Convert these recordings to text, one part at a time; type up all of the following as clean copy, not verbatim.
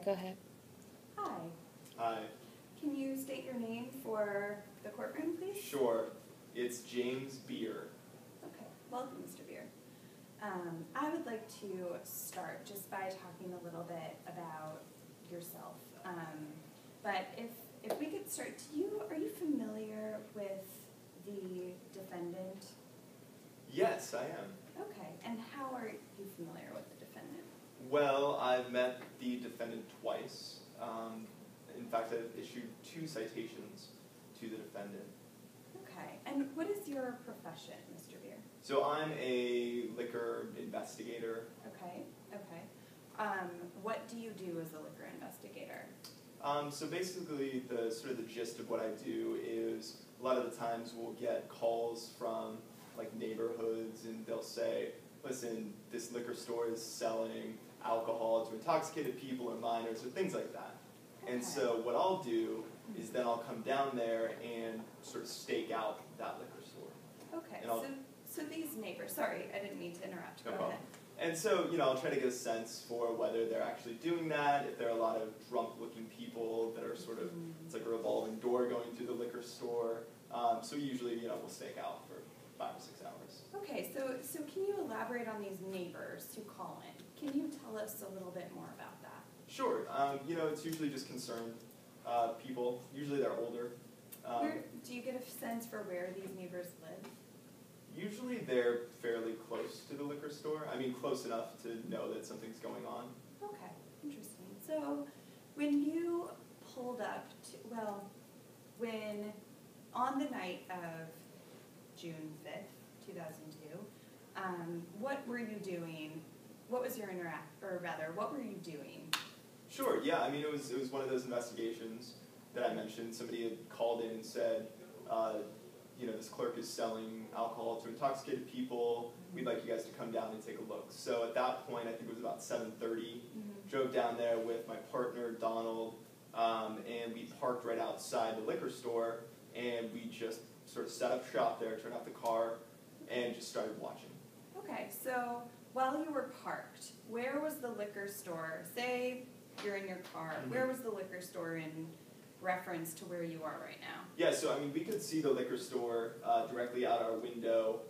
go ahead. Hi. Hi. Can you state your name for the courtroom, please? Sure. It's James Beer. Okay. Welcome, Mr. Beer. I would like to start just by talking a little bit about yourself. But if we could start, are you familiar with the defendant? Yes, I am. Okay. And how are you familiar with the defendant? Well, I've met the defendant twice. In fact, I've issued 2 citations to the defendant. Okay. And what is your profession, Mr. Beer? So I'm a liquor investigator. Okay. Okay. What do you do as a liquor investigator? So basically, the gist of what I do is a lot of the times we'll get calls from like neighborhoods, and they'll say, "Listen, this liquor store is selling alcohol to intoxicated people or minors," or things like that. Okay. And so what I'll do is then I'll come down there and sort of stake out that liquor store. Okay. And So these neighbors. Sorry, I didn't mean to interrupt. No Go problem. ahead. And so, I'll try to get a sense for whether they're actually doing that, if there are a lot of drunk-looking people that are sort of, it's like a revolving door going through the liquor store. So usually, we'll stake out for 5 or 6 hours. Okay, so can you elaborate on these neighbors who call in? Can you tell us a little bit more about that? Sure. It's usually just concerned people. Usually they're older. Do you get a sense for where these neighbors live? Usually they're fairly close to the liquor store. I mean, close enough to know that something's going on. Okay, interesting. So when you pulled up when on the night of June 5th, 2002, what were you doing? What was your what were you doing? Sure, yeah. I mean, it was one of those investigations that I mentioned. Somebody had called in and said, this clerk is selling alcohol to intoxicated people. We'd like you guys to come down and take a look. So at that point, I think it was about 7:30. Drove down there with my partner, Donald, and we parked right outside the liquor store, and we just sort of set up shop there, turned off the car, and just started watching. Okay, so while you were parked, where was the liquor store? Say you're in your car. Where was the liquor store in reference to where you are right now? Yeah, so I mean, we could see the liquor store directly out our window,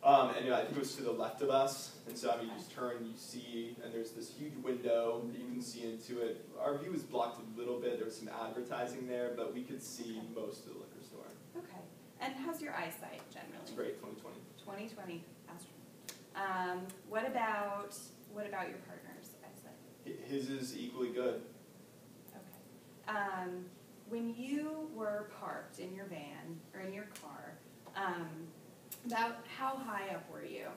and I think it was to the left of us. And so I mean, you just turn, you see, and there's this huge window that you can see into it. Our view was blocked a little bit. There was some advertising there, but we could see most of the liquor store. Okay. And how's your eyesight generally? It's great, 2020. 2020, astronaut. What about your partner's eyesight? His is equally good. Okay. When you were parked in your van or in your car, about how high up were you?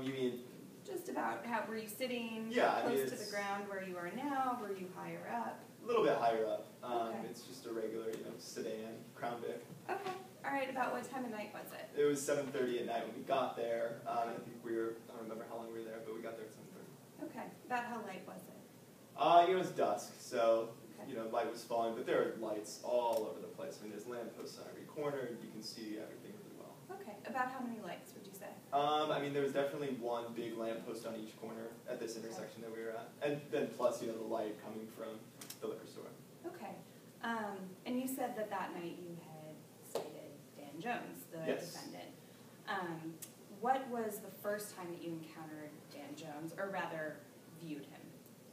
You mean? Just about how were you sitting? Yeah, close to the ground where you are now? Were you higher up? A little bit higher up. Okay. It's just a regular, sedan, Crown Vic. Okay. All right. About what time of night was it? It was 7:30 at night when we got there. I think I don't remember how long we were there, but we got there at 7:30. Okay. About how late was it? It was dusk, so, Okay. light was falling, but there are lights all over the place. I mean, there's lampposts on every corner, you can see everything really well. Okay. About how many lights would you say? I mean, there was definitely one big lamppost on each corner at this intersection that we were at. And then plus, the light coming from the liquor store. Okay. And you said that night you had cited Dan Jones, the Yes. defendant. What was the first time that you encountered Dan Jones, or rather, viewed him?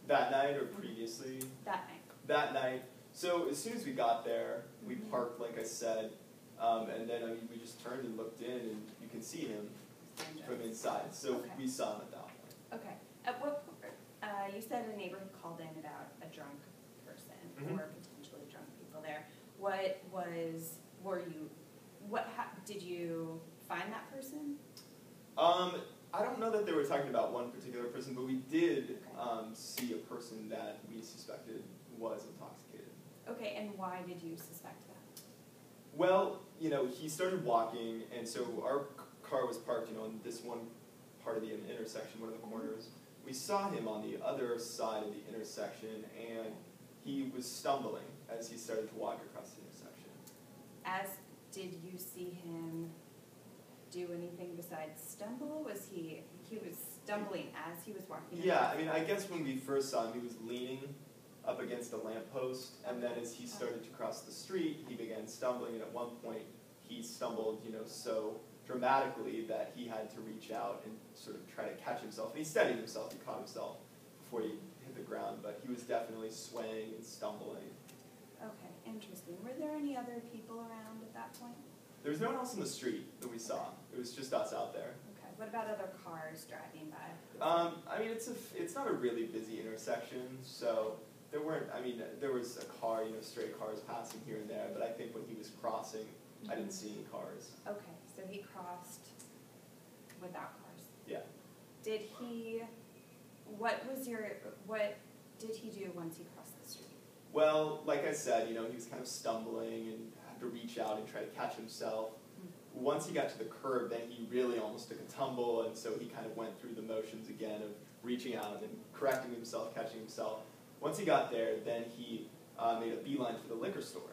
That night or previously? That night. That night. So as soon as we got there, we parked, like I said, and then we just turned and looked in, and you can see him Dan Jones. from inside. So Okay. we saw him at that point. Okay. At what you said a neighbor called in about a drunk person or potentially drunk people there. Did you find that person? I don't know that they were talking about one particular person, but we did see a person that we suspected was intoxicated. Okay, and why did you suspect that? Well, he started walking, and so our car was parked, in this one part of the intersection, one of the corners. We saw him on the other side of the intersection, and he was stumbling as he started to walk across the intersection. Did you see him do anything besides stumble? Was he was stumbling as he was walking? Yeah, I mean, I guess when we first saw him, he was leaning up against a lamppost, and then as he started to cross the street, he began stumbling, and at one point, he stumbled, so dramatically that he had to reach out and sort of try to catch himself. And he steadied himself, he caught himself before he hit the ground, but he was definitely swaying and stumbling. Okay, interesting. Were there any other people around at that point? There was no one else in the street that we saw. It was just us out there. Okay. What about other cars driving by? I mean, it's not a really busy intersection, so there was a car, stray cars passing here and there, but I think when he was crossing, I didn't see any cars. Okay, so he crossed without cars. Yeah. What did he do once he crossed the street? Well, like I said, he was kind of stumbling and had to reach out and try to catch himself. Once he got to the curb, then he really almost took a tumble, and so he kind of went through the motions again of reaching out and then correcting himself, catching himself. Once he got there, then he made a beeline for the liquor store.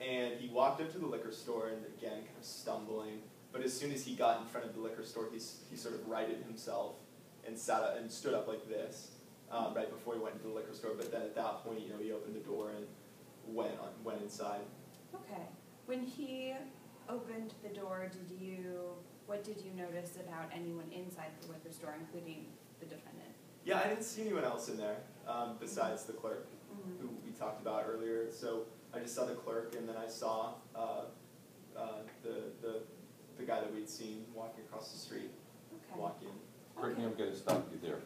And he walked up to the liquor store and again, kind of stumbling. But as soon as he got in front of the liquor store, he sort of righted himself and sat up and stood up like this right before he went into the liquor store. But then at that point, he opened the door and went inside. Okay. When he opened the door, what did you notice about anyone inside the liquor store, including the defendant? Yeah, I didn't see anyone else in there besides the clerk who we talked about earlier. So I just saw the clerk, and then I saw the guy that we'd seen walking across the street, walk in. Brittany, I'm going to stop you there.